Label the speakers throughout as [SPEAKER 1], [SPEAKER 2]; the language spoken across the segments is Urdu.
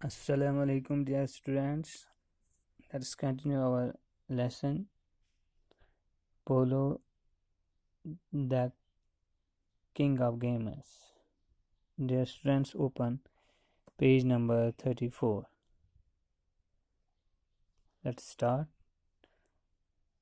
[SPEAKER 1] Assalamu alaikum, dear students. Let's continue our lesson. Polo, the king of gamers. Dear students, open page number 34. Let's start.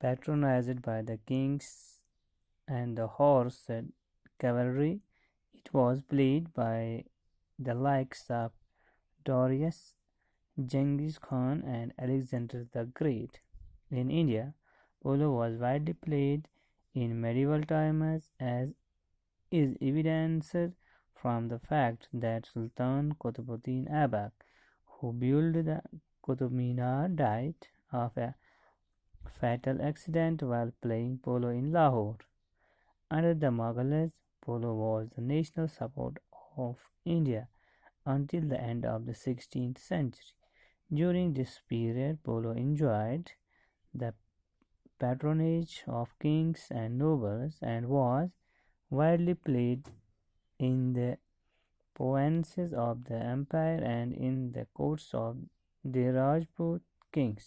[SPEAKER 1] Patronized by the kings and the horse and cavalry, it was played by the likes of Darius, Genghis Khan, and Alexander the Great. In India, polo was widely played in medieval times, as is evidenced from the fact that Sultan Qutbuddin Aibak, who built the Qutub Minar, died of a fatal accident while playing polo in Lahore. Under the Mughals, polo was the national sport of India until the end of the 16th century. During this period, polo enjoyed the patronage of kings and nobles and was widely played in the provinces of the empire and in the courts of the Rajput kings.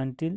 [SPEAKER 1] until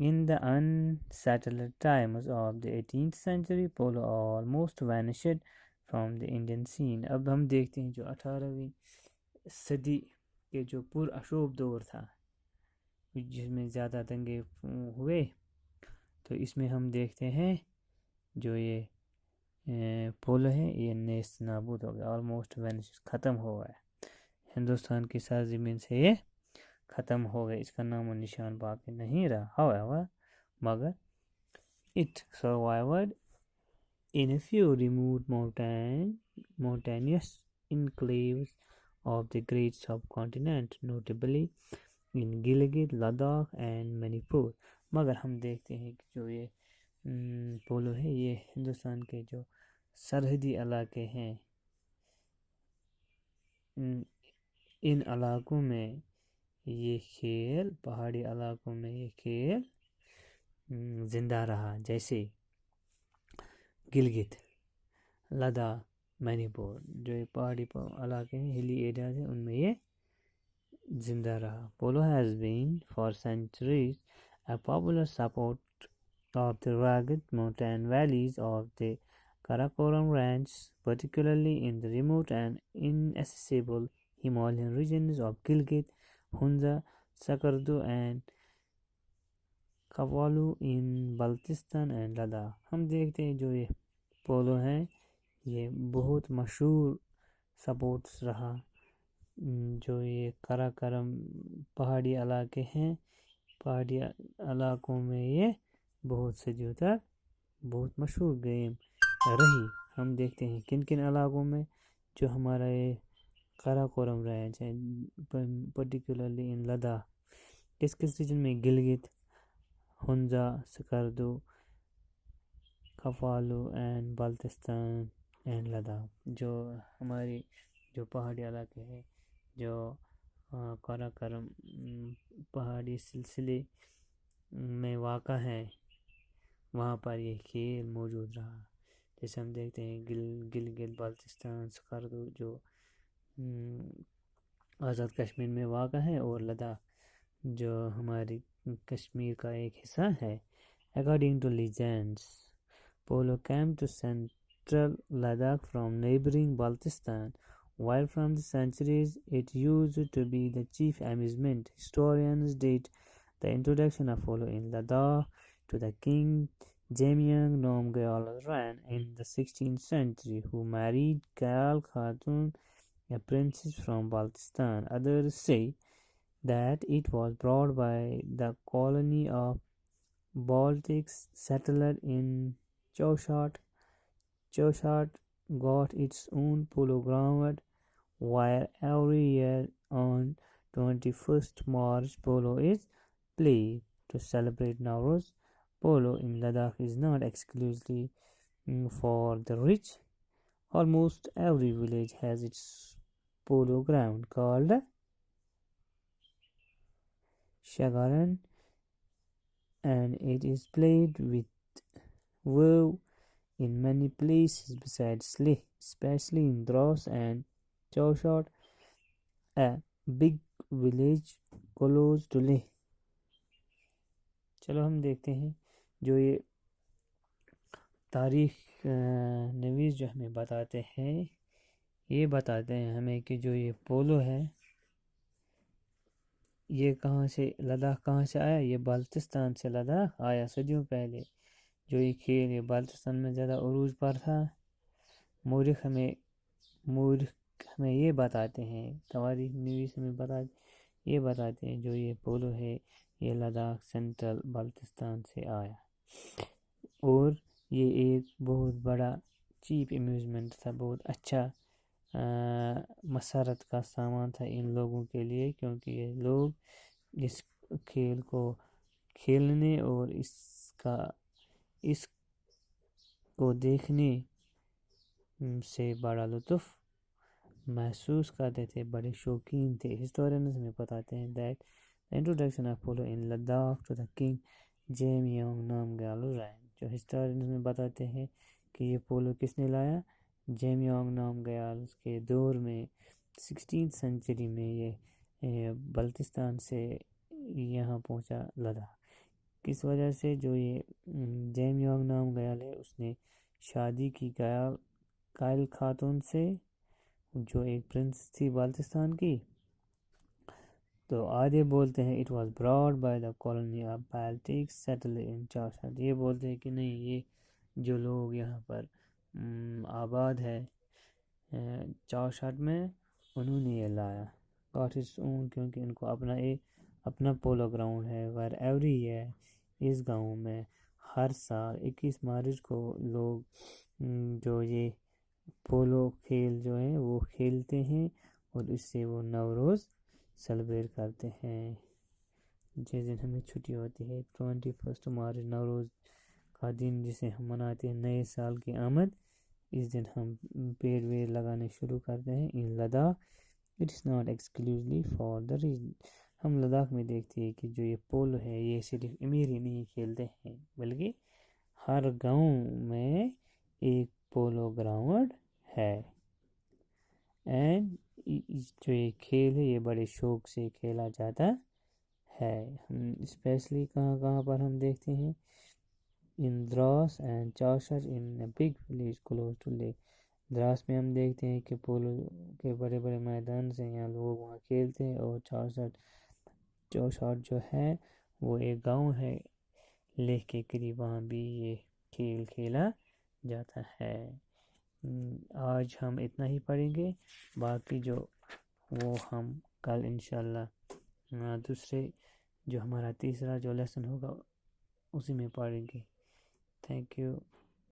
[SPEAKER 1] In the unsettled times of the 18th century, polo almost vanished from the Indian scene. اب ہم دیکھتے ہیں جو 18ویں صدی کے جو پراشوب دور تھا جس میں زیادہ دنگے ہوئے، تو اس میں ہم دیکھتے ہیں جو یہ پولو ہے یہ نیست نابود ہو گیا، آلموسٹ وینش، ختم ہو گیا، ہندوستان کی سرزمین سے یہ ختم ہو گیا، اس کا نام و نشان باقی نہیں رہا. however مگر it survived in a few remote mountainous enclaves of the great subcontinent, notably in Gilgit, Ladakh and Manipur. مگر ہم دیکھتے ہیں کہ جو یہ پولو ہے یہ ہندوستان کے جو سرحدی علاقے ہیں ان علاقوں میں یہ کھیل، پہاڑی علاقوں میں یہ کھیل زندہ رہا، جیسے گلگت، لداخ، منی پور، جو یہ پہاڑی علاقے ہیں، ہلی ایریاز ہیں، ان میں یہ زندہ رہا. Polo has been for centuries a popular support of the rugged mountain valleys of the Karakoram Range, particularly in the remote and inaccessible Himalayan regions of Gilgit, Hunza, Sakardu and Kawalu in Baltistan and Ladakh. ہم دیکھتے ہیں جو یہ پولو ہے یہ بہت مشہور سپورٹس رہا، جو یہ کراکرم پہاڑی علاقے ہیں، پہاڑی علاقوں میں یہ بہت صدیوں تک بہت مشہور گیم رہی. ہم دیکھتے ہیں کن کن علاقوں میں جو ہمارا یہ کراکورم رینج ہے، پرٹیکولرلی ان لداخ، کس کس ریجن میں، گلگت، ہنزا، سکردو، کفالو اینڈ بلتستان اینڈ لداخ، جو ہماری جو پہاڑی علاقے ہیں جو کراکرم پہاڑی سلسلے میں واقع ہے، وہاں پر یہ کھیل موجود رہا. جیسے ہم دیکھتے ہیں گلگت بلتستان، سکردو جو آزاد کشمیر میں واقع ہے، اور لداخ جو ہماری کشمیر کا ایک حصہ ہے. According to legends, Polo came to central Ladakh from neighboring Baltistan, while from the centuries it used to be the chief amusement. Historians date the introduction of polo in Ladakh to the king Jamyang Namgyal Ran in the 16th century, who married Kayal Khatun, a princess from Baltistan. Others say that it was brought by the colony of Baltics settler in Chauchat. Chauchat got its own polo ground, where every year on 21st March polo is played to celebrate Nowruz. Polo in Ladakh is not exclusively for the rich. Almost every village has its polo ground called Shagaran, and it is played with wow in many places besides Leh, especially in Dros and Chauchat, a big village close to Leh. چلو ہم دیکھتے ہیں جو یہ تاریخ نویس جو ہمیں بتاتے ہیں، یہ بتاتے ہیں ہمیں کہ جو یہ پولو ہے یہ کہاں سے، لداخ کہاں سے آیا، یہ بلتستان سے لداخ آیا صدیوں پہلے. جو یہ کھیل یہ بلتستان میں زیادہ عروج پر تھا. مورخ ہمیں یہ بتاتے ہیں، تاریخ نویس ہمیں یہ بتاتے ہیں جو یہ پولو ہے یہ لداخ سینٹرل بلتستان سے آیا، اور یہ ایک بہت بڑا چیپ امیوزمنٹ تھا، بہت اچھا مسرت کا سامان تھا ان لوگوں کے لیے، کیونکہ یہ لوگ اس کھیل کو کھیلنے اور اس کو دیکھنے سے بڑا لطف محسوس کرتے تھے، بڑے شوقین تھے. ہسٹورینز ہمیں بتاتے ہیں that the introduction of polo in Ladakh to the king Jamyang Namgyal Ran. جو ہسٹورینز ہمیں بتاتے ہیں کہ یہ پولو کس نے لایا، جیمیانگ نامگیال کے دور میں 16th سینچری میں یہ بلتستان سے یہاں پہنچا لداخ. کس وجہ سے، جو یہ جیمیانگ نامگیال ہے اس نے شادی کی گیال قائل خاتون سے جو ایک پرنس تھی بالتستان کی. تو آدھے بولتے ہیں it was brought by the colony of Baltic settle in چارسٹ. یہ بولتے ہیں کہ نہیں، یہ جو لوگ یہاں پر آباد ہے چارسٹ میں، انہوں نے یہ لایا. گاٹ اٹس اون، کیونکہ ان کو اپنا پولو گراؤنڈ ہے. ویر ایوری ایئر، اس گاؤں میں ہر سال 21 مارچ کو لوگ جو یہ پولو کھیل جو ہیں وہ کھیلتے ہیں، اور اس سے وہ نوروز سیلیبریٹ کرتے ہیں. جس دن ہمیں چھٹی ہوتی ہے 21 مارچ، نوروز کا دن جسے ہم مناتے ہیں نئے سال کی آمد. اس دن ہم پیڑ ویڑ لگانے شروع کرتے ہیں. In Ladakh it is not exclusively for the region. ہم لداخ میں دیکھتے ہیں کہ جو یہ پولو ہے یہ صرف امیر ہی نہیں کھیلتے ہیں، بلکہ ہر گاؤں میں ایک پولو گراؤنڈ ہے. اینڈ جو یہ کھیل ہے یہ بڑے شوق سے کھیلا جاتا ہے. اسپیشلی کہاں پر ہم دیکھتے ہیں، ان دراس اینڈ چارسٹ in big village close to lake. Dras میں ہم دیکھتے ہیں کہ پولو کے بڑے بڑے میدان سے یہاں لوگ وہاں کھیلتے ہیں. اور چارسٹ جو ہے وہ ایک گاؤں ہے لیک کے قریب، وہاں بھی یہ کھیل کھیلا جاتا ہے. آج ہم اتنا ہی پڑھیں گے، باقی جو وہ ہم کل انشاءاللہ دوسرے جو ہمارا تیسرا جو لیسن ہوگا اسی میں پڑھیں گے. Thank you.